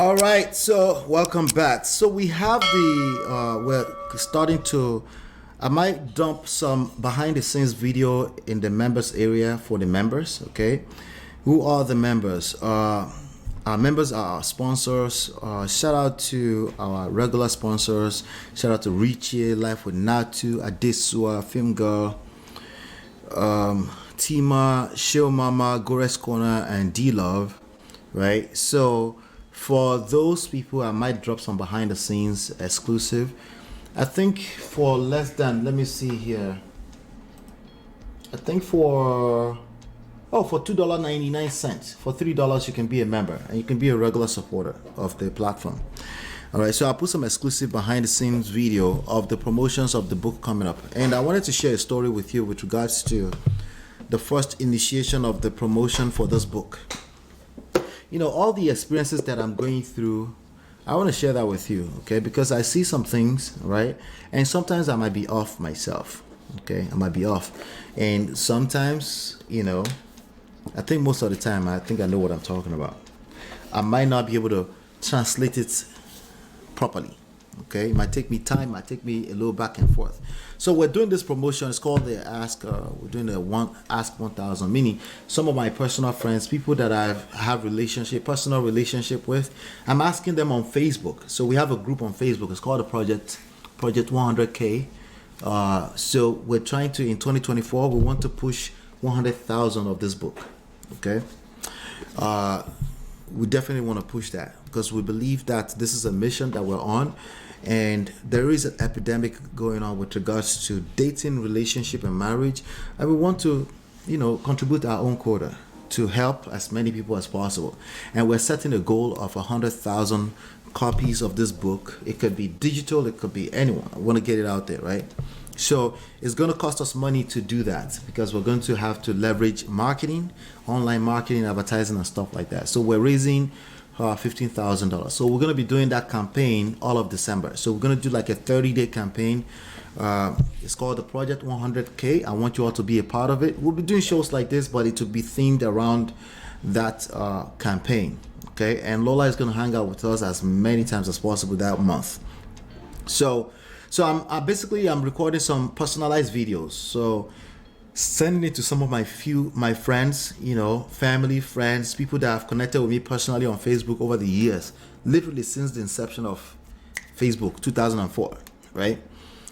All right, so welcome back. So we have we're starting to, I might dump some behind the scenes video in the members area for the members, okay? Who are the members? Our members are our sponsors. Shout out to our regular sponsors. Shout out to Richie, Life with Natu, Adesua, Film Girl, Tima, Show Mama, Gores Corner, and D Love, right? So for those people, I might drop some behind the scenes exclusive. I think for less than, let me see here. I think for $2.99, for $3 you can be a member and you can be a regular supporter of the platform. All right, so I'll put some exclusive behind the scenes video of the promotions of the book coming up, and I wanted to share a story with you with regards to the first initiation of the promotion for this book. You know, all the experiences that I'm going through, I want to share that with you, okay? Because I see some things, right? And sometimes I might be off myself, okay? I might be off. And sometimes, I think most of the time, I think I know what I'm talking about. I might not be able to translate it properly, okay? It might take me time, might take me a little back and forth. So we're doing this promotion. It's called the we're doing the Ask 1000, meaning some of my personal friends, people that I have personal relationship with, I'm asking them on Facebook. So we have a group on Facebook. It's called the Project 100K. So we're trying to, in 2024, we want to push 100,000 of this book, okay? We definitely want to push that because we believe that this is a mission that we're on, and there is an epidemic going on with regards to dating, relationship, and marriage, and we want to, contribute our own quota to help as many people as possible. And we're setting a goal of 100,000 copies of this book. It could be digital, it could be anyone. I want to get it out there, right? So it's going to cost us money to do that because we're going to have to leverage marketing, online marketing, advertising, and stuff like that. So we're raising $15,000. So we're going to be doing that campaign all of December. So we're going to do like a 30-day campaign. It's called the Project 100K. I want you all to be a part of it. We'll be doing shows like this, but it will be themed around that campaign. Okay, and Lola is going to hang out with us as many times as possible that month. So I'm recording some personalized videos. So sending it to some of my friends, family, friends, people that have connected with me personally on Facebook over the years, literally since the inception of Facebook, 2004, right?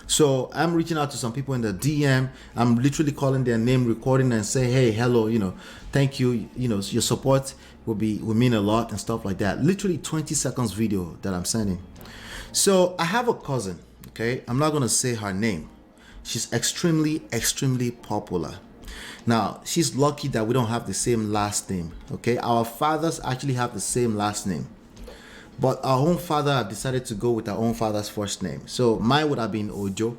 So I'm reaching out to some people in the DM. I'm literally calling their name, recording, and say, hey, hello, thank you. Your support will mean a lot and stuff like that. Literally 20 seconds video that I'm sending. So I have a cousin, okay? I'm not gonna say her name. She's extremely, extremely popular. Now, she's lucky that we don't have the same last name, okay? Our fathers actually have the same last name. But our own father have decided to go with our own father's first name. So mine would have been Ojo.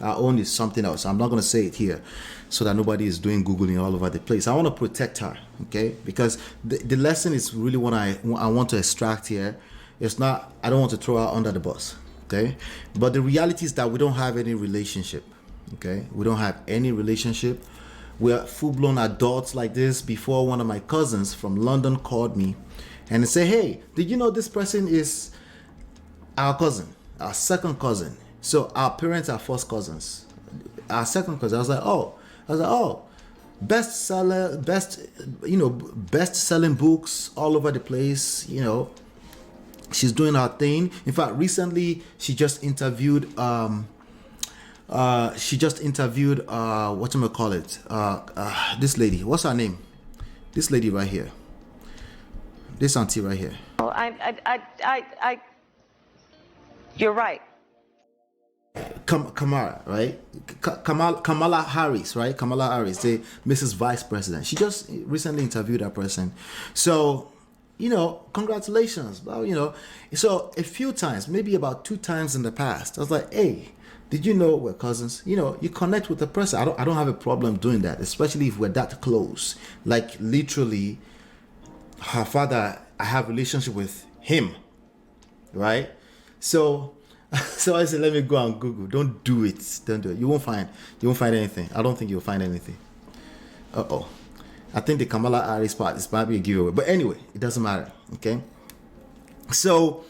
Our own is something else. I'm not going to say it here so that nobody is doing Googling all over the place. I want to protect her, okay? Because the lesson is really what I want to extract here. It's not, I don't want to throw her under the bus, okay? But the reality is that we don't have any relationship, okay? We don't have any relationship. We're full-blown adults like this. Before, one of my cousins from London called me and say, hey, did you know this person is our cousin, our second cousin? So our parents are first cousins. Our second cousin. I was like, oh, bestseller, best selling books all over the place. She's doing her thing. In fact, recently she just interviewed this lady. What's her name? This lady right here. This auntie right here. Oh, you're right. Kamala, right? Kamala Harris, right? Kamala Harris, the Mrs. Vice President. She just recently interviewed that person. So, congratulations. Well, so a few times, maybe about 2 times in the past, I was like, hey, did you know we're cousins? You connect with the person. I don't have a problem doing that, especially if we're that close. Like literally, her father, I have a relationship with him, right? So I said, let me go on Google. Don't do it. You won't find anything. I don't think you'll find anything. I think the Kamala Harris part is probably a giveaway. But anyway, it doesn't matter. Okay. So,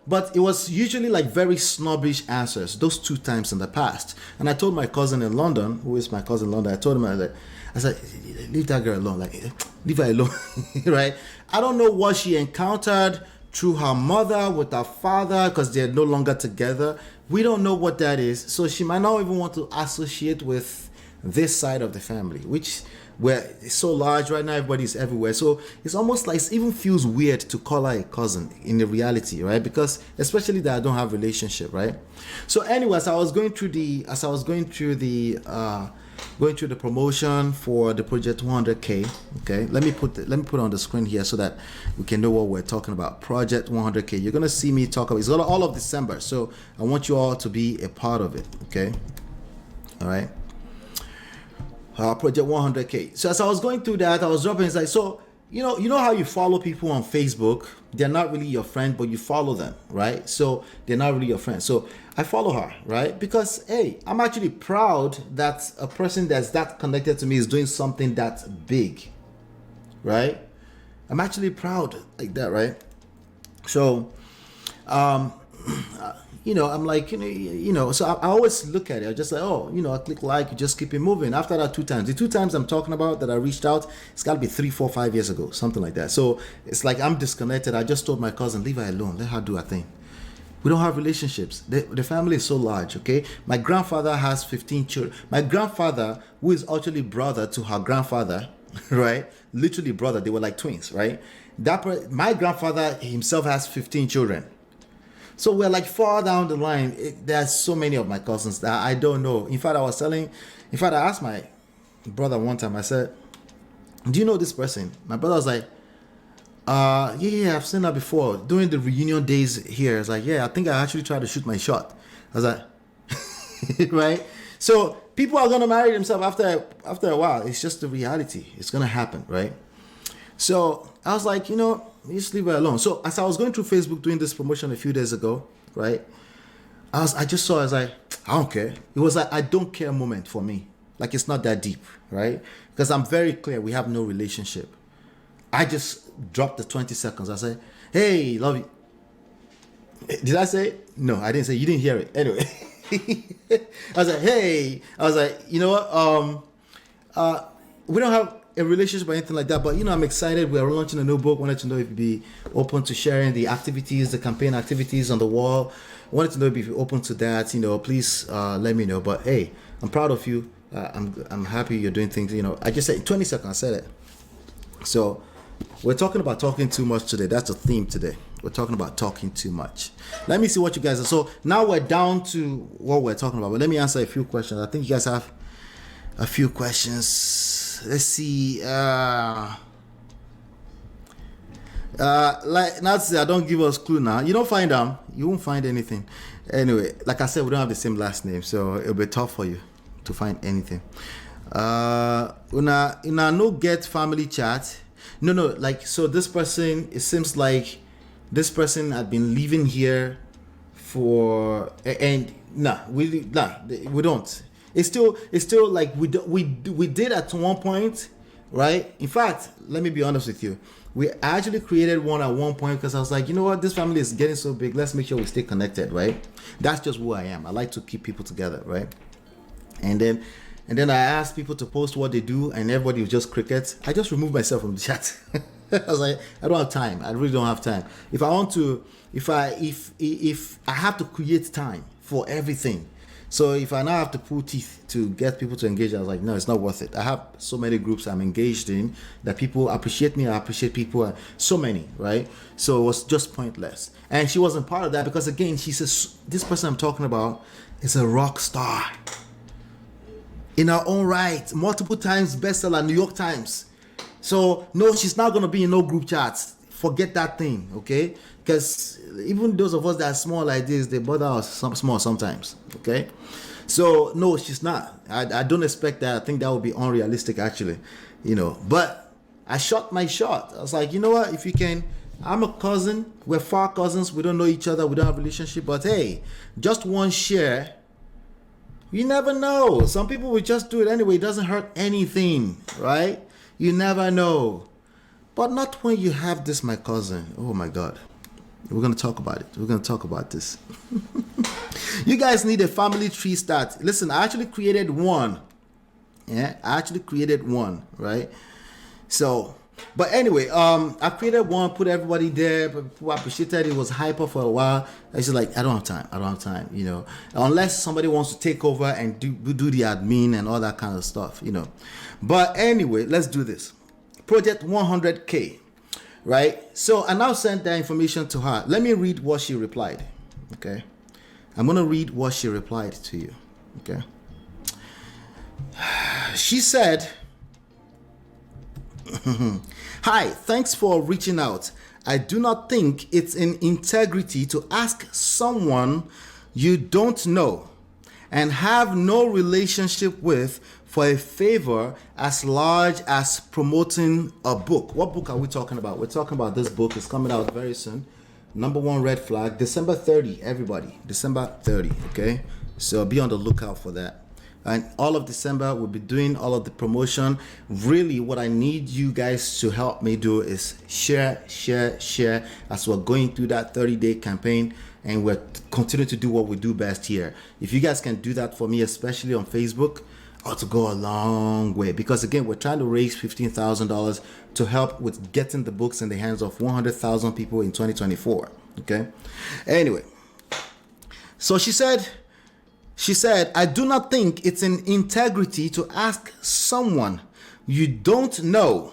but it was usually like very snobbish answers those 2 times in the past. And I told my cousin in London, who is my cousin in London, I told him, I said, leave that girl alone, like leave her alone, right? I don't know what she encountered through her mother with her father because they're no longer together. We don't know what that is. So she might not even want to associate with this side of the family, which where it's so large right now, everybody's everywhere. So it's almost like it even feels weird to call her a cousin in the reality, right? Because especially that I don't have relationship, right? So anyway, as I was going through the promotion for the project 100K. Okay, let me put it on the screen here so that we can know what we're talking about. Project 100K. You're gonna see me talk about. It's all of December, so I want you all to be a part of it. Okay, all right. Project 100K. So as I was going through that, I was dropping. It's like, so you know how you follow people on Facebook. They're not really your friend, but you follow them, right? So they're not really your friend. So I follow her, right? Because hey, I'm actually proud that a person that's that connected to me is doing something that's big, right? I'm actually proud like that, right? So, I'm like, so I always look at it. I just like, I click like, you just keep it moving. After that 2 times, the 2 times I'm talking about that I reached out, it's got to be 3, 4, 5 years ago, something like that. So it's like I'm disconnected. I just told my cousin, leave her alone. Let her do her thing. We don't have relationships. The family is so large, okay? My grandfather has 15 children. My grandfather, who is actually brother to her grandfather, right? Literally brother. They were like twins, right? My grandfather himself has 15 children. So we're like far down the line. There's so many of my cousins that I don't know. In fact, I asked my brother one time, I said, do you know this person? My brother was like, yeah, I've seen her before. During the reunion days here, it's like, yeah, I think I actually tried to shoot my shot. I was like, right? So people are going to marry themselves after a while. It's just the reality. It's going to happen, right? So I was like, just leave her alone. So as I was going through Facebook doing this promotion a few days ago, right? I just saw, I was like, I don't care. It was like, I don't care moment for me. Like, it's not that deep, right? Because I'm very clear we have no relationship. I just dropped the 20 seconds. I said, hey, love you. Did I say it? No, I didn't say it. You didn't hear it. Anyway. I was like, hey. I was like, you know what? We don't have a relationship or anything like that, but I'm excited. We are launching a new book. Wanted to know if you'd be open to sharing the activities, the campaign activities on the wall. Wanted to know if you're open to that. Please let me know. But hey, I'm proud of you. I'm happy you're doing things. I just said 20 seconds. I said it. So we're talking about talking too much today. That's the theme today. We're talking about talking too much. Let me see what you guys are. So now we're down to what we're talking about. But let me answer a few questions. I think you guys have a few questions. Let's see. Like Nazi, don't give us clue now. You don't find them, you won't find anything. Anyway, like I said, we don't have the same last name, so it'll be tough for you to find anything. Una no get family chat. No, like so this person, it seems like this person had been living here for and we don't. It's still like we did at one point, right? In fact, let me be honest with you. We actually created one at one point because I was like, you know what, this family is getting so big. Let's make sure we stay connected, right? That's just who I am. I like to keep people together, right? And then I asked people to post what they do, and everybody was just crickets. I just removed myself from the chat. I was like, I don't have time. I really don't have time. If I want to, if I have to create time for everything. So if I now have to pull teeth to get people to engage, I was like, no, it's not worth it. I have so many groups I'm engaged in that people appreciate me. I appreciate people. So many, right? So it was just pointless. And she wasn't part of that because, again, she says, this person I'm talking about is a rock star. In her own right. Multiple times bestseller, New York Times. So, no, she's not going to be in no group chats. Forget that thing, okay? Because even those of us that are small like this, they bother us small sometimes, okay? So, no, she's not. I don't expect that. I think that would be unrealistic, actually, But I shot my shot. I was like, you know what? If you can, I'm a cousin. We're far cousins. We don't know each other. We don't have a relationship. But, hey, just one share. You never know. Some people will just do it anyway. It doesn't hurt anything, right? You never know. But not when you have this, my cousin. Oh my God. We're going to talk about it. We're going to talk about this. You guys need a family tree start. Listen, I actually created one. Yeah, I actually created one, right? So, but anyway, I created one, put everybody there, but people appreciated it. Was hyper for a while. I was just like, I don't have time, you know, unless somebody wants to take over and do the admin and all that kind of stuff, you know. But anyway, let's do this. Project 100K, right? So I now sent that information to her. Let me read what she replied. Okay, I'm gonna read what she replied to you. Okay, she said, "Hi, thanks for reaching out. I do not think it's in integrity to ask someone you don't know and have no relationship with for a favor as large as promoting a book." What book are we talking about? We're talking about this book. It's coming out very soon. Number one red flag, December 30, everybody. December 30, okay? So be on the lookout for that. And all of December, we'll be doing all of the promotion. Really, what I need you guys to help me do is share as we're going through that 30-day campaign, and we're continuing to do what we do best here. If you guys can do that for me, especially on Facebook, ought to go a long way, because again, we're trying to raise $15,000 to help with getting the books in the hands of 100,000 people in 2024. Okay. Anyway, so she said, I do not think it's in integrity to ask someone you don't know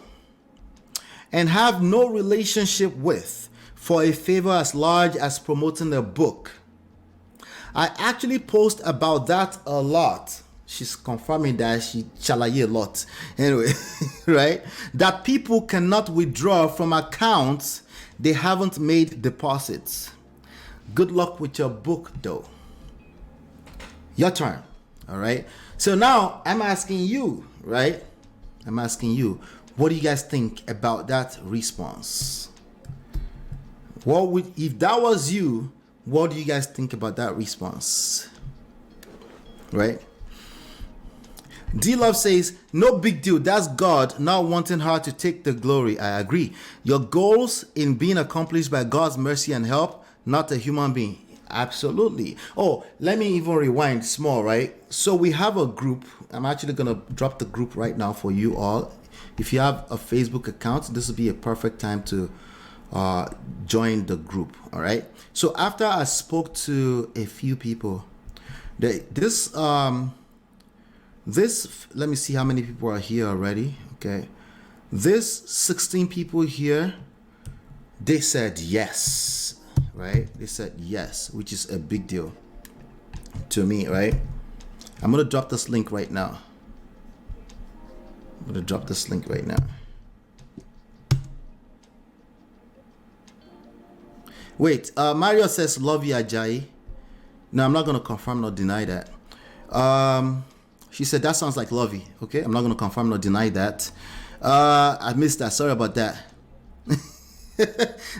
and have no relationship with for a favor as large as promoting a book. I actually post about that a lot. She's confirming that she chalaye a lot. Anyway, right? That people cannot withdraw from accounts they haven't made deposits. Good luck with your book, though. Your turn. All right. So now I'm asking you, right? I'm asking you, what do you guys think about that response? What would, if that was you, what do you guys think about that response? Right? D-Love says, no big deal. That's God not wanting her to take the glory. I agree. Your goals in being accomplished by God's mercy and help, not a human being. Absolutely. Oh, let me even rewind small, right? So we have a group. I'm actually going to drop the group right now for you all. If you have a Facebook account, this would be a perfect time to join the group. All right. So after I spoke to a few people, this, let me see how many people are here already. Okay. This 16 people here, they said yes. Right? They said yes, which is a big deal to me, right? I'm going to drop this link right now. Wait, Mario says, love you, Ajayi. No, I'm not going to confirm nor deny that. She said, that sounds like lovey. Okay, I'm not going to confirm nor deny that. I missed that. Sorry about that.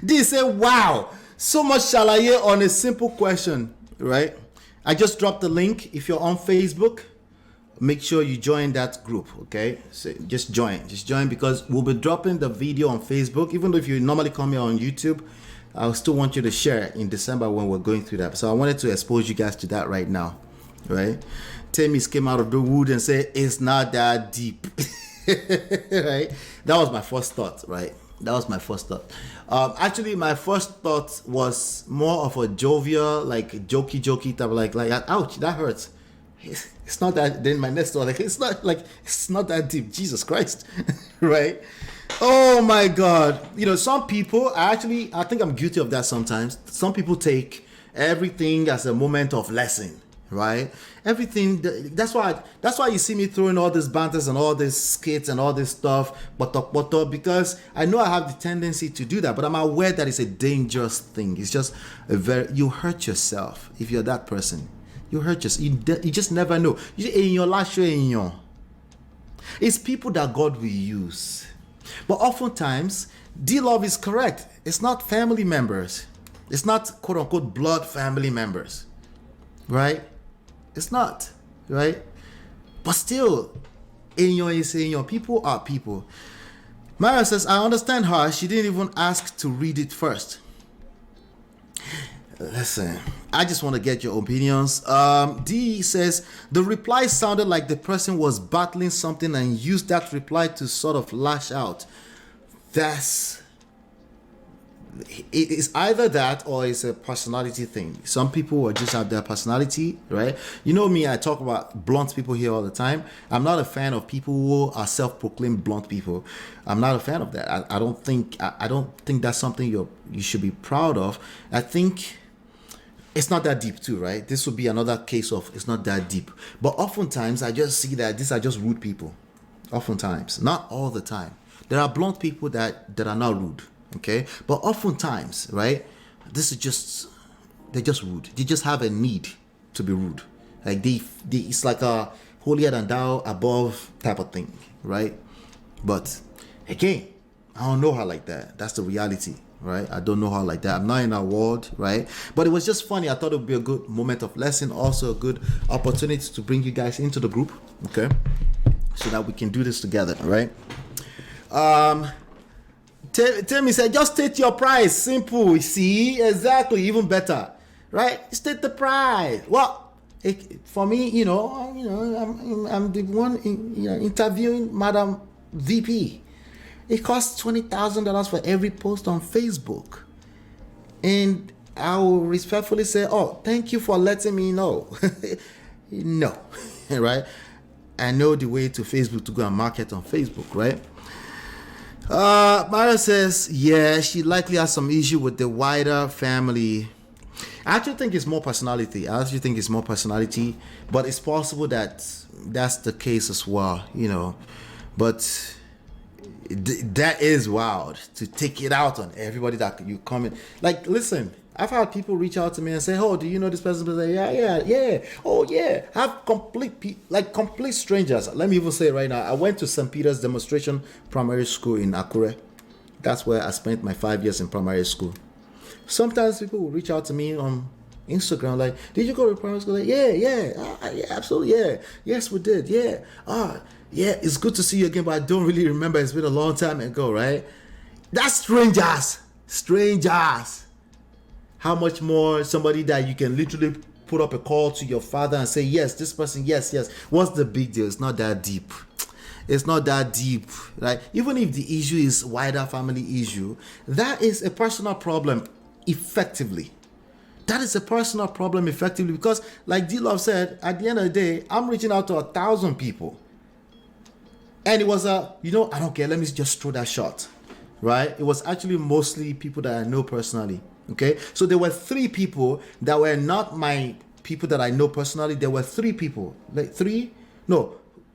They say, wow. So much shalaye on a simple question, right? I just dropped the link. If you're on Facebook, make sure you join that group, okay? So just join, because we'll be dropping the video on Facebook. Even though if you normally come here on YouTube, I still want you to share in December when we're going through that. So I wanted to expose you guys to that right now, right? Temis came out of the wood and said, it's not that deep, right? That was my first thought, right? Actually, my first thought was more of a jovial, like jokey type, like ouch, that hurts. It's not that. Then my next thought, it's not that deep. Jesus Christ, right? Oh my God. You know, some people I think I'm guilty of that sometimes. Some people take everything as a moment of lesson, right? Everything. That's why you see me throwing all these banters and all these skits and all this stuff, but because I know I have the tendency to do that, but I'm aware that it's a dangerous thing. It's just you hurt yourself if you're that person. You hurt yourself. You just never know. In your last show, it's people that God will use, but oftentimes D-Love is correct. It's not family members. It's not quote unquote blood family members, right? It's not, right? But still, in your people are people. Mara says, I understand her. She didn't even ask to read it first. Listen, I just want to get your opinions. D says, the reply sounded like the person was battling something and used that reply to sort of lash out. It is either that or it's a personality thing. Some people will just have their personality, right? You know me, I talk about blunt people here all the time. I'm not a fan of people who are self-proclaimed blunt people. I'm not a fan of that. I don't think that's something you should be proud of. I think it's not that deep too, right? This would be another case of it's not that deep. But oftentimes I just see that these are just rude people. Oftentimes, not all the time. There are blunt people that are not rude. Okay, but oftentimes, right, they're just rude. They just have a need to be rude. Like it's like a holier than thou above type of thing, right? But again, I don't know her like that. That's the reality, right? I don't know her like that. I'm not in her world, right? But it was just funny. I thought it would be a good moment of lesson, also a good opportunity to bring you guys into the group, okay, so that we can do this together, right? Tell me, said, just state your price. Simple. See, exactly. Even better, right? State the price. Well, for me, I'm the one interviewing Madam VP. It costs $20,000 for every post on Facebook, and I will respectfully say, "Oh, thank you for letting me know." No, right? I know the way to Facebook to go and market on Facebook, right? Mara says, yeah, she likely has some issue with the wider family. I actually think it's more personality. But it's possible that that's the case as well, But that is wild to take it out on everybody that you comment. Like, listen, I've had people reach out to me and say, "Oh, do you know this person?" But yeah. Oh, yeah. I have complete strangers. Let me even say right now, I went to St. Peter's Demonstration Primary School in Akure. That's where I spent my 5 years in primary school. Sometimes people will reach out to me on Instagram like, "Did you go to primary school?" Like, yeah, absolutely, yeah. Yes, we did, yeah. Yeah, it's good to see you again, but I don't really remember. It's been a long time ago, right? That's strangers. How much more somebody that you can literally put up a call to your father and say, yes, this person, yes. What's the big deal? It's not that deep. Right? Even if the issue is wider family issue, that is a personal problem effectively. Because like D-Love said, at the end of the day, I'm reaching out to 1,000 people. And it was I don't care, let me just throw that shot. Right? It was actually mostly people that I know personally. Okay, so there were 3 people that were not my people that I know personally. There were 3 people,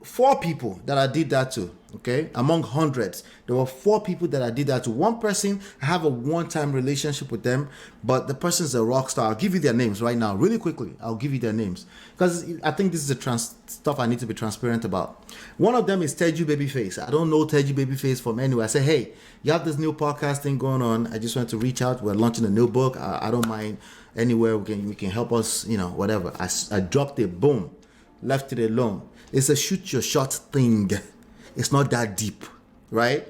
4 people that I did that to. Okay, among hundreds, there were 4 people that I did that to. One person, I have a one-time relationship with them, but the person's a rock star. I'll give you their names right now, really quickly. I'll give you their names because I think this is the stuff I need to be transparent about. One of them is Teju Babyface. I don't know Teju Babyface from anywhere. I say, hey, you have this new podcast thing going on. I just want to reach out. We're launching a new book. I don't mind anywhere we can help us. Whatever. I dropped it. Boom, left it alone. It's a shoot your shot thing. It's not that deep, right?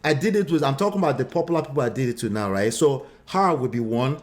I did it with, I'm talking about the popular people I did it to now, right? So her would be one.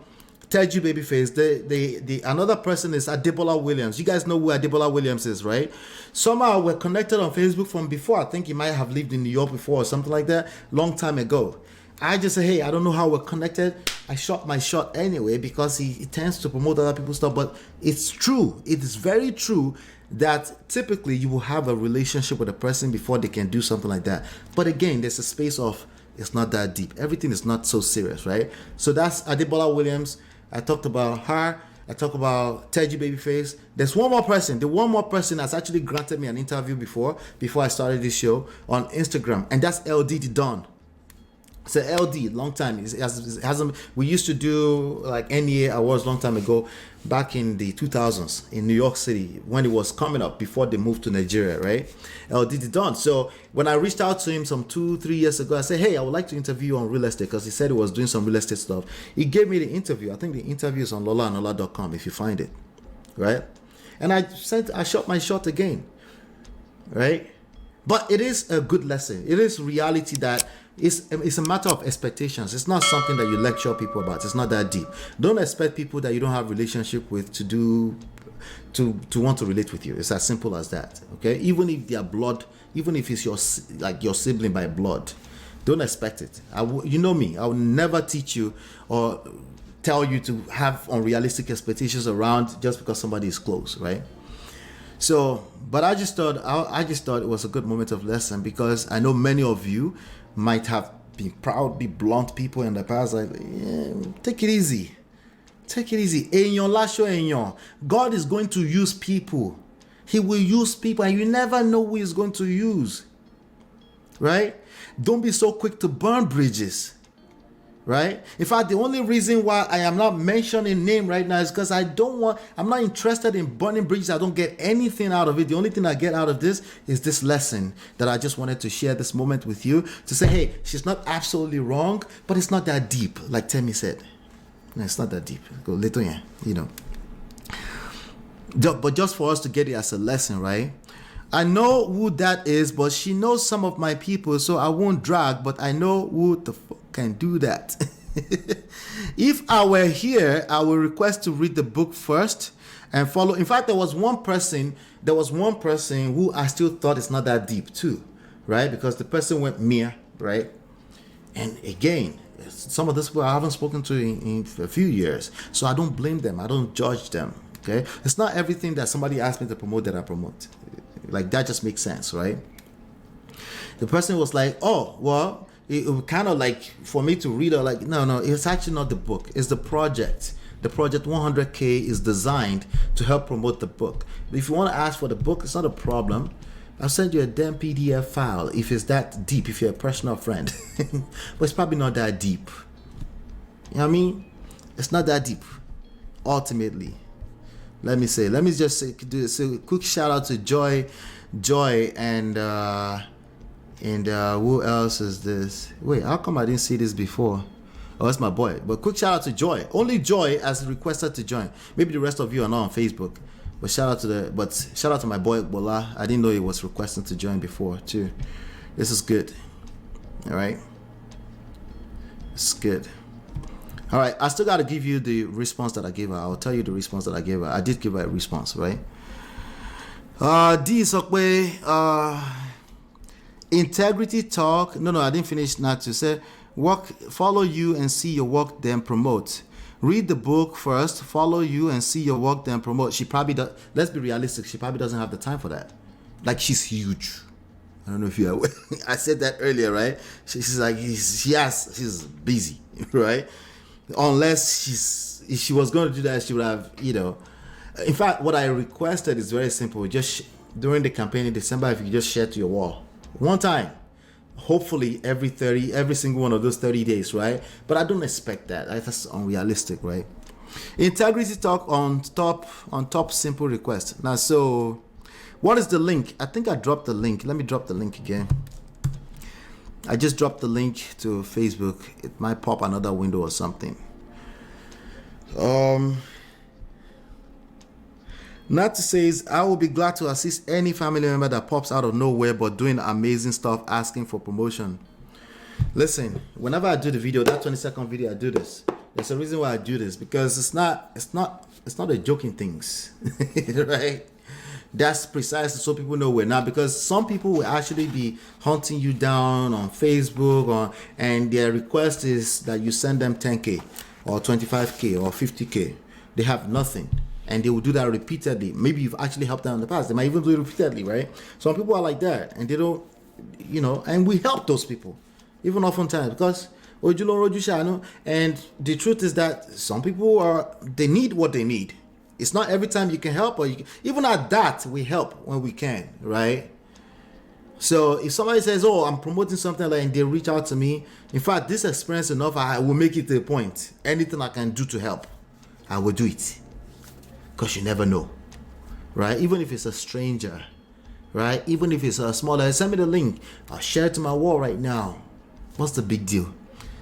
Teju Babyface. The another person is Adebola Williams. You guys know who Adebola Williams is, right? Somehow we're connected on Facebook from before. I think he might have lived in New York before or something like that, long time ago. I just say, hey, I don't know how we're connected. I shot my shot anyway because he tends to promote other people's stuff. But it's true. It is very true that typically you will have a relationship with a person before they can do something like that. But again, there's a space of it's not that deep. Everything is not so serious, right? So that's Adebola Williams. I talked about her. I talked about Teju Babyface. There's one more person. The one more person that's actually granted me an interview before I started this show on Instagram, and that's LD the Don. It's a LD, long time. It hasn't. We used to do like NEA awards long time ago, back in the 2000s in New York City when it was coming up before they moved to Nigeria, right? LD the Don. So when I reached out to him some 2-3 years ago, I said, hey, I would like to interview you on real estate because he said he was doing some real estate stuff. He gave me the interview. I think the interview is on lolaanola.com if you find it, right? And I shot my shot again, right? But it is a good lesson. It is reality that It's a matter of expectations. It's not something that you lecture people about. It's not that deep. Don't expect people that you don't have relationship with to want to relate with you. It's as simple as that. Okay, even if they are blood, even if it's your sibling by blood, don't expect it. You know me. I will never teach you or tell you to have unrealistic expectations around just because somebody is close, right? So, but I just thought it was a good moment of lesson, because I know many of you might have been proud, be blunt people in the past. Like, take it easy. Take it easy. God is going to use people. He will use people, and you never know who He's going to use. Right? Don't be so quick to burn bridges. Right? In fact, the only reason why I am not mentioning name right now is because I'm not interested in burning bridges. I don't get anything out of it. The only thing I get out of this is this lesson that I just wanted to share this moment with you, to say, hey, she's not absolutely wrong, but it's not that deep, like Temi said. No, it's not that deep. Go little, yeah, But just for us to get it as a lesson, right? I know who that is, but she knows some of my people, so I won't drag, but I know who the fuck can do that. If I were here, I would request to read the book first and follow. In fact, there was one person who I still thought it's not that deep too, right? Because the person went mere, right? And again, some of these people I haven't spoken to in a few years, so I don't blame them. I don't judge them. Okay, it's not everything that somebody asked me to promote that I promote. Like, that just makes sense, right? The person was like, oh, well, it was kind of like for me to read, or like, no, it's actually not the book. It's the project. The project 100K is designed to help promote the book. But if you want to ask for the book, it's not a problem. I'll send you a damn PDF file if it's that deep, if you're a personal friend. But it's probably not that deep. You know what I mean? It's not that deep, ultimately. Let me just do a quick shout out to Joy, and who else is this? Wait, how come I didn't see this before? Oh, that's my boy. But quick shout out to Joy. Only Joy has requested to join. Maybe the rest of you are not on Facebook. But shout out to my boy Bola. I didn't know he was requesting to join before too. This is good. All right. It's good. All right, I still got to give you the response that I gave her. I'll tell you the response that I gave her. I did give her a response, right? D Sokwe, integrity talk. No, I didn't finish. Not to say follow you and see your work, then promote. Read the book first, follow you and see your work, then promote. She probably does. Let's be realistic. She probably doesn't have the time for that. Like, she's huge. I don't know if you're aware. I said that earlier, right? She's like, she's busy, right? Unless if she was going to do that, she would have, In fact, what I requested is very simple. Just during the campaign in December, if you just share to your wall one time, hopefully every single one of those 30 days, right? But I don't expect that. That's unrealistic, right? Integrity talk on top simple request. Now, so what is the link? I think I dropped the link. Let me drop the link again. I just dropped the link to Facebook. It might pop another window or something. Not to say is I will be glad to assist any family member that pops out of nowhere but doing amazing stuff, asking for promotion. Listen, whenever I do the video, that 20-second video, I do this. There's a reason why I do this, because it's not a joking things, right? That's precisely so people know where now, because some people will actually be hunting you down on Facebook, and their request is that you send them 10K or 25K or 50K. They have nothing, and they will do that repeatedly. Maybe you've actually helped them in the past. They might even do it repeatedly, right? Some people are like that, and they don't, and we help those people, even oftentimes, because and the truth is that some people they need what they need. It's not every time you can help, even at that, we help when we can, right? So if somebody says, oh, I'm promoting something, and they reach out to me, in fact, this experience enough, I will make it to a point. Anything I can do to help, I will do it. Because you never know, right? Even if it's a stranger, right? Even if it's a smaller, send me the link. I'll share it to my wall right now. What's the big deal?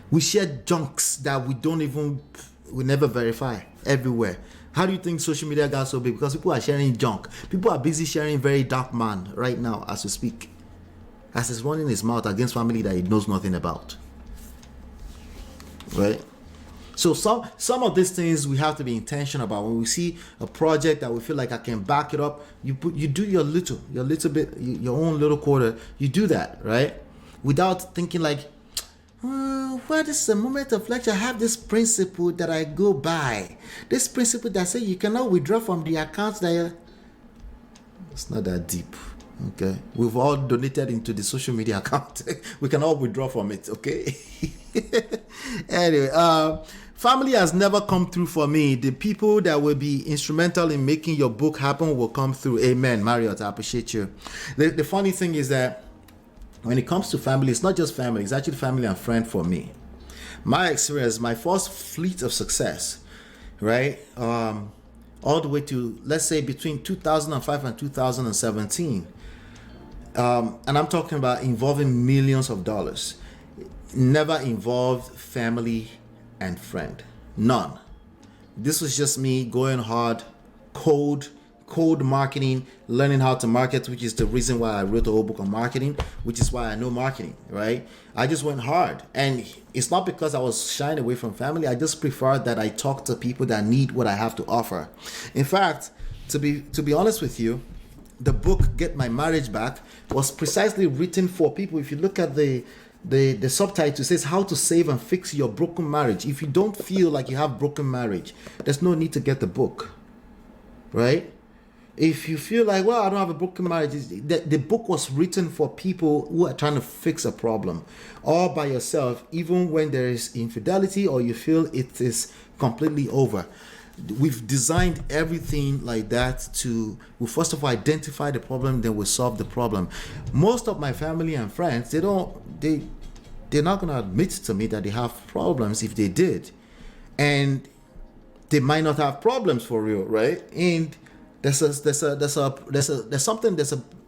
We share junks that we never verify everywhere. How do you think social media got so big? Because people are sharing junk. People are busy sharing very dark man right now as we speak. as he's running his mouth against family that he knows nothing about. Right? So some of these things we have to be intentional about. When we see a project that we feel like I can back it up, you do your little bit, your own little quarter. You do that, right? Without thinking like, well, this is a moment of lecture. I have this principle that I go by. This principle that says you cannot withdraw from the account that it's not that deep. Okay, we've all donated into the social media account. We can all withdraw from it. Okay. Anyway, family has never come through for me. The people that will be instrumental in making your book happen will come through. Amen. Marriott, I appreciate you. The funny thing is that when it comes to family, it's not just family. It's actually family and friend for me. My experience, my first fleet of success, right? All the way to, let's say, between 2005 and 2017. And I'm talking about involving millions of dollars. Never involved family and friend. None. This was just me going hard, cold marketing, learning how to market, which is the reason why I wrote a whole book on marketing, which is why I know marketing, right? I just went hard. And it's not because I was shying away from family. I just prefer that I talk to people that need what I have to offer. In fact, to be honest with you, the book Get My Marriage Back was precisely written for people. If you look at the subtitle, it says how to save and fix your broken marriage. If you don't feel like you have broken marriage, there's no need to get the book, right? If you feel like, well, I don't have a broken marriage, the book was written for people who are trying to fix a problem all by yourself, even when there is infidelity or you feel it is completely over. We've designed everything like that we first of all identify the problem, then we solve the problem. Most of my family and friends, they're not going to admit to me that they have problems if they did. And they might not have problems for real, right? And there's a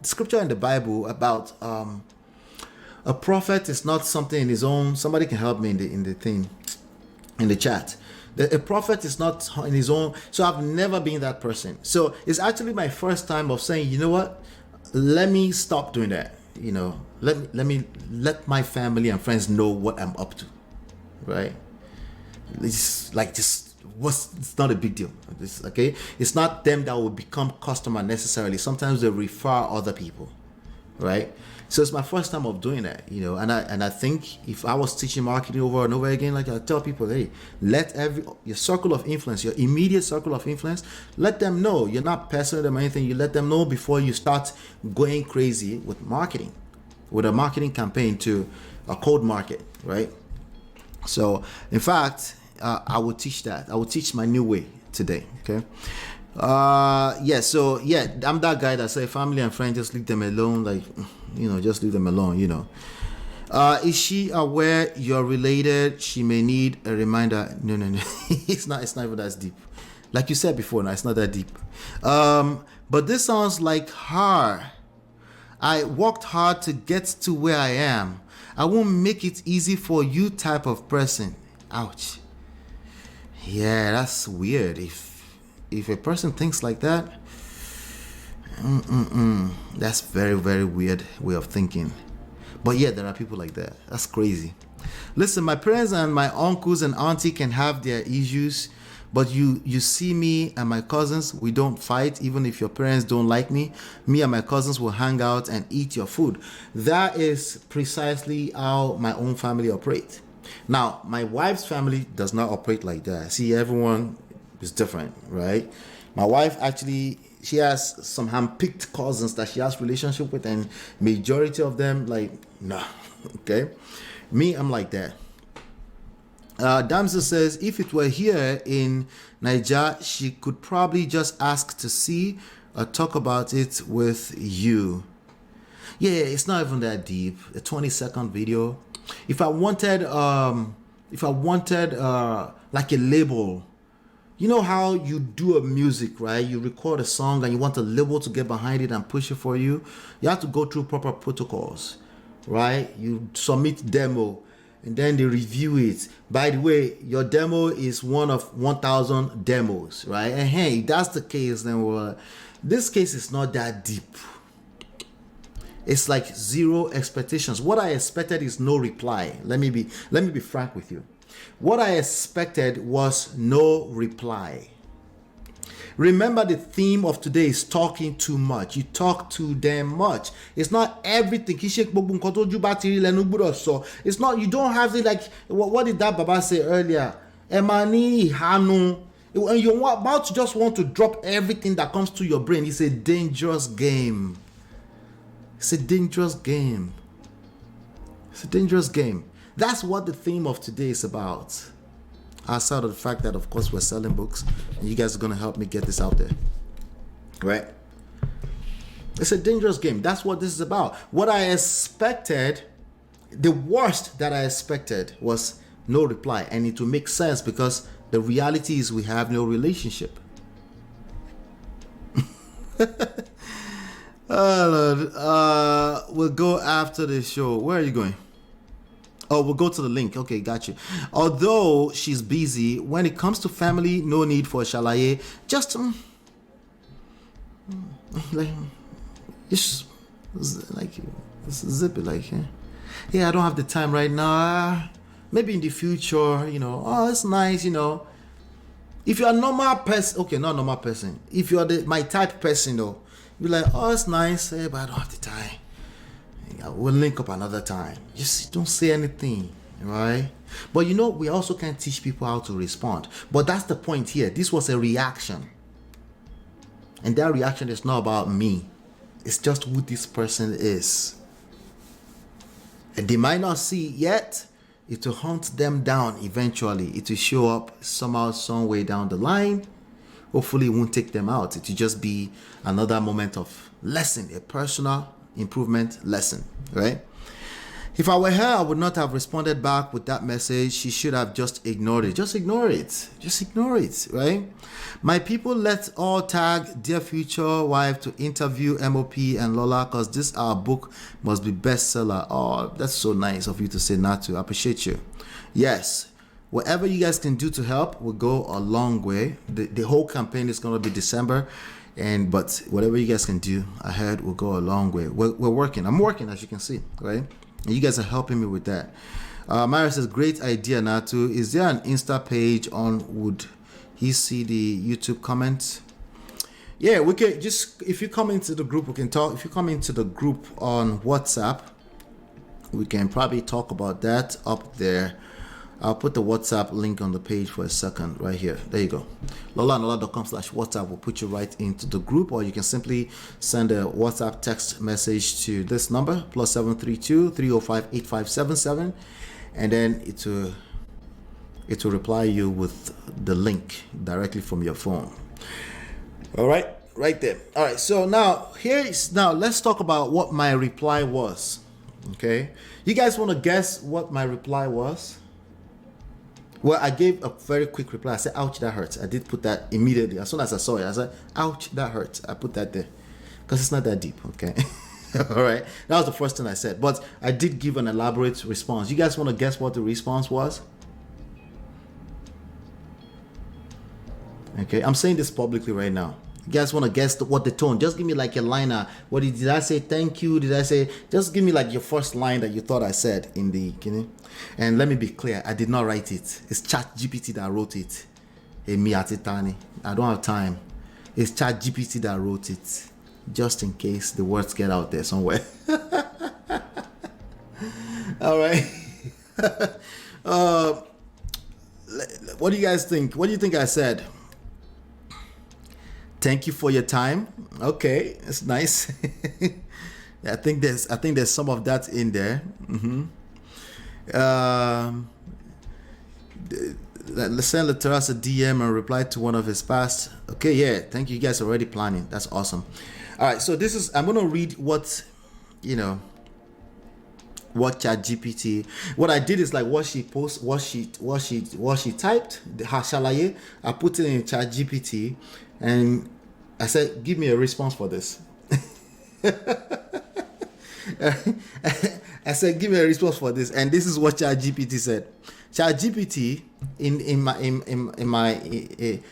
scripture in the Bible about a prophet is not something in his own. Somebody can help me in the chat. A prophet is not in his own. So I've never been that person. So it's actually my first time of saying, you know what? Let me stop doing that. You know, let my family and friends know what I'm up to, right? It's like it's not a big deal. Okay, it's not them that will become customer necessarily. Sometimes they refer other people, right? So it's my first time of doing that, you know, and I think if I was teaching marketing over and over again, like I tell people, hey, let your circle of influence, your immediate circle of influence, let them know. You're not pestering them or anything. You let them know before you start going crazy with marketing, with a marketing campaign to a cold market, right? So in fact, I will teach that. I will teach my new way today. Okay. So I'm that guy that say family and friends, just leave them alone. Like, you know, just leave them alone, you know. Is she aware you're related? She may need a reminder. No. It's not even that deep. Like you said before, no, it's not that deep. But this sounds like her. I worked hard to get to where I am. I won't make it easy for you type of person. Ouch. Yeah, that's weird. If a person thinks like that, that's very, very weird way of thinking. But yeah, there are people like that. That's crazy. Listen, my parents and my uncles and auntie can have their issues, but you see me and my cousins, we don't fight. Even if your parents don't like me and my cousins will hang out and eat your food. That is precisely how my own family operate. Now, my wife's family does not operate like that. See, everyone is different, right? My wife actually, she has some hand-picked cousins that she has relationship with, and majority of them, like, nah. Okay, me, I'm like that. Damsel says, if it were here in Niger, she could probably just ask to see or talk about it with you. Yeah, it's not even that deep. A 20-second video. If I wanted like a label, you know how you do a music, right? You record a song and you want a label to get behind it and push it for you. You have to go through proper protocols, right? You submit demo and then they review it. By the way, your demo is one of 1,000 demos, right? And hey, if that's the case, then this case is not that deep. It's like zero expectations. What I expected is no reply. Let me be frank with you. What I expected was no reply. Remember, the theme of today is talking too much. You talk too damn much. It's not everything. It's not, you don't have it like, what did that Baba say earlier? Emani Hanu. And you're about to just want to drop everything that comes to your brain. It's a dangerous game. It's a dangerous game. It's a dangerous game. That's what the theme of today is about. Outside of the fact that, of course, we're selling books, and you guys are going to help me get this out there. Right? It's a dangerous game. That's what this is about. What I expected, the worst that I expected was no reply. And it will make sense because the reality is we have no relationship. Oh, Lord. We'll go after the show. Where are you going? Oh, we'll go to the link. Okay, got you. Although she's busy, when it comes to family, no need for shalaye. Just like, just like zip it, like, yeah, I don't have the time right now. Maybe in the future, you know. Oh, it's nice, you know. If you're a normal person, okay, not normal person. If you're my type person, though, you're like, oh, it's nice, but I don't have the time. We'll link up another time. Just don't say anything, right? But you know, we also can teach people how to respond. But that's the point here. This was a reaction. And that reaction is not about me. It's just who this person is. And they might not see it yet. It will hunt them down eventually. It will show up somehow, some way down the line. Hopefully it won't take them out. It will just be another moment of lesson, a personal improvement lesson, right? If I were her, I would not have responded back with that message. She should have just ignored it. Just ignore it. Just ignore it, right? My people, let's all tag dear future wife to interview MOP and Lola, because this our book must be bestseller. Oh, that's so nice of you to say not to. I appreciate you. Yes, whatever you guys can do to help will go a long way. The whole campaign is going to be December. But whatever you guys can do ahead will go a long way. We're working. I'm working, as you can see, right? And you guys are helping me with that. Myra says, great idea, Natu. Is there an Insta page on? Would he see the YouTube comments? Yeah, we can just, if you come into the group, we can talk. If you come into the group on WhatsApp, we can probably talk about that up there. I'll put the WhatsApp link on the page for a second right here. There you go. lolanola.com/WhatsApp will put you right into the group, or you can simply send a WhatsApp text message to this number, +732 305 8577, and then it will reply you with the link directly from your phone. All right, right there. All right, so now let's talk about what my reply was. Okay, you guys want to guess what my reply was? Well, I gave a very quick reply. I said, ouch, that hurts. I did put that immediately. As soon as I saw it, I said, ouch, that hurts. I put that there because it's not that deep, okay? All right. That was the first thing I said. But I did give an elaborate response. You guys want to guess what the response was? Okay. I'm saying this publicly right now. You guys want to guess what the tone? Just give me like a liner. What did I say? Thank you. Did I say? Just give me like your first line that you thought I said in the, and let me be clear. I did not write it. It's ChatGPT that wrote it. I don't have time. It's ChatGPT that wrote it. Just in case the words get out there somewhere. All right. What do you guys think? What do you think I said? Thank you for your time. Okay, that's nice. I think there's some of that in there. Let's send Lateras a DM and reply to one of his past. Okay, yeah. Thank you. You guys are already planning. That's awesome. All right, so I'm gonna read what ChatGPT. What I did is like what she post, what she typed, the hashalaye. I put it in ChatGPT, and I said, "Give me a response for this." I said, "Give me a response for this," and this is what ChatGPT said. ChatGPT in my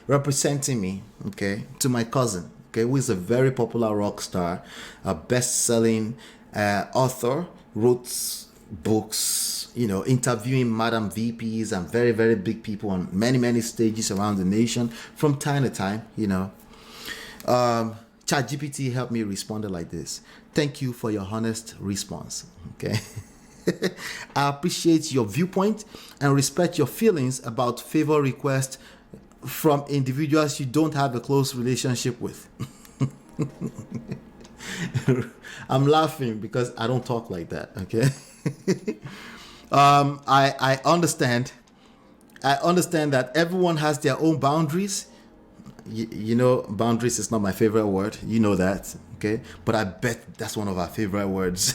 representing me, okay, to my cousin, okay, who is a very popular rock star, a best-selling author, wrote books, interviewing Madam VPs and very, very big people on many, many stages around the nation from time to time, ChatGPT helped me respond like this. Thank you for your honest response. Okay. I appreciate your viewpoint and respect your feelings about favor requests from individuals you don't have a close relationship with. I'm laughing because I don't talk like that. Okay. I understand. I understand that everyone has their own boundaries. Boundaries is not my favorite word. You know that. Okay. But I bet that's one of our favorite words.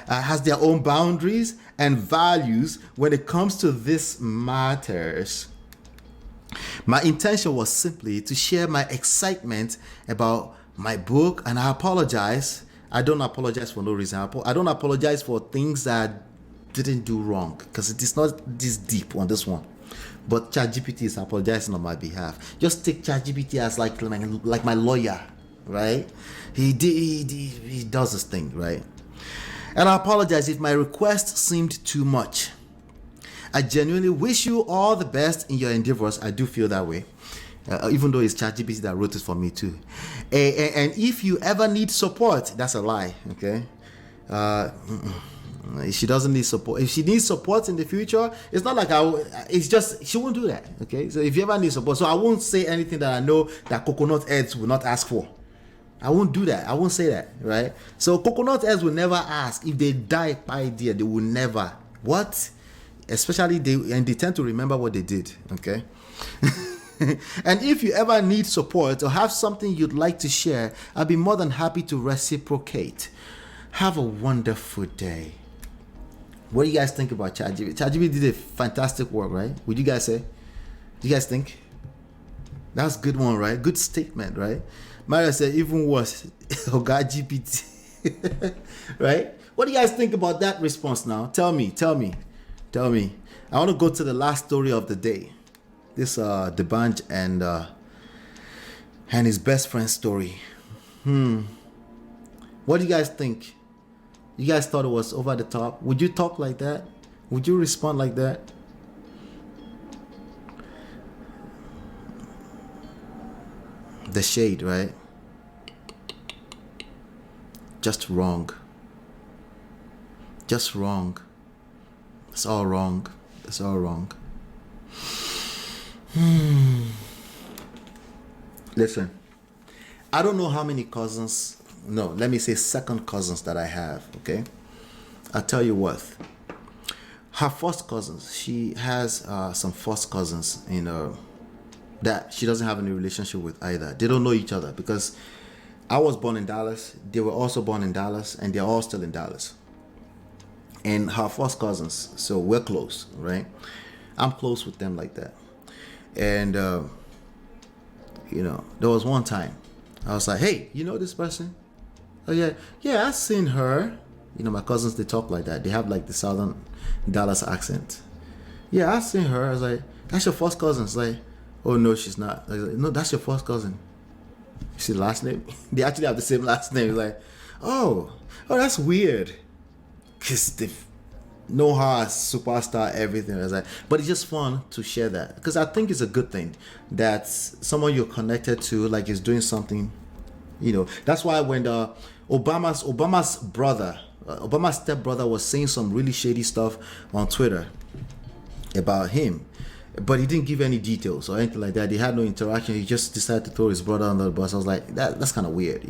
Has their own boundaries and values when it comes to this matters. My intention was simply to share my excitement about my book, and I apologize. I don't apologize for no reason. I don't apologize for things that I didn't do wrong, because it is not this deep on this one. But ChatGPT is apologizing on my behalf. Just take ChatGPT as like my lawyer, right? He does this thing, right? And I apologize if my request seemed too much. I genuinely wish you all the best in your endeavors. I do feel that way, even though it's ChatGPT that wrote it for me too. And if you ever need support, that's a lie, okay? She doesn't need support. If she needs support in the future, it's not like it's just, she won't do that, okay? So if you ever need support, so I won't say anything that I know that coconut heads will not ask for. I won't do that. I won't say that, right? So coconut heads will never ask. If they die by idea, they will never. What? Especially they tend to remember what they did, okay? And if you ever need support or have something you'd like to share, I'll be more than happy to reciprocate. Have a wonderful day. What do you guys think about ChatGPT? ChatGPT did a fantastic work, right? Would you guys say? Do you guys think? That's a good one, right? Good statement, right? Mario said even worse. Oh God, GPT. Right? What do you guys think about that response now? Tell me. I want to go to the last story of the day. This Debanj and his best friend story. What do you guys think? You guys thought it was over the top? Would you talk like that? Would you respond like that? The shade, right? Just wrong. Just wrong. It's all wrong. It's all wrong. Listen, I don't know how many cousins, no, let me say second cousins that I have, okay? I'll tell you what. Her first cousins, she has some first cousins, that she doesn't have any relationship with either. They don't know each other because I was born in Dallas. They were also born in Dallas, and they're all still in Dallas. And her first cousins, so we're close, right? I'm close with them like that. And, there was one time I was like, hey, you know this person? Oh, yeah, I've seen her. My cousins, they talk like that. They have like the southern Dallas accent. Yeah, I've seen her. I was like, that's your first cousin. It's like, oh, no, she's not. I was like, no, that's your first cousin. You see the last name? They actually have the same last name. It's like, oh, that's weird. Because they know her as superstar, everything. I was like, but it's just fun to share that. Because I think it's a good thing that someone you're connected to, like, is doing something, That's why when Obama's brother, Obama's stepbrother was saying some really shady stuff on Twitter about him, but he didn't give any details or anything like that. They had no interaction. He just decided to throw his brother under the bus. I was like, that's kind of weird,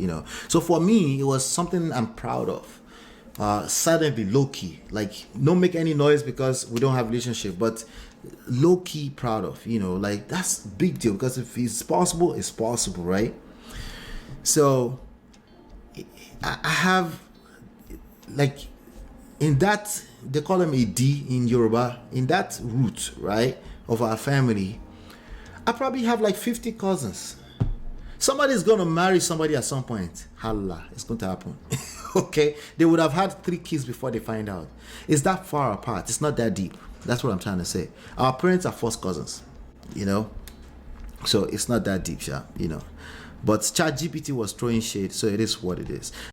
So for me, it was something I'm proud of. Suddenly low-key, like, don't make any noise because we don't have a relationship, but low-key proud of, like, that's a big deal, because if it's possible, right? So I have, like, in that, they call him a D in Yoruba, in that root, right, of our family, I probably have like 50 cousins. Somebody's going to marry somebody at some point. Hala, it's going to happen. Okay? They would have had 3 kids before they find out. It's that far apart. It's not that deep. That's what I'm trying to say. Our parents are first cousins, So it's not that deep, But ChatGPT was throwing shade, so it is what it is.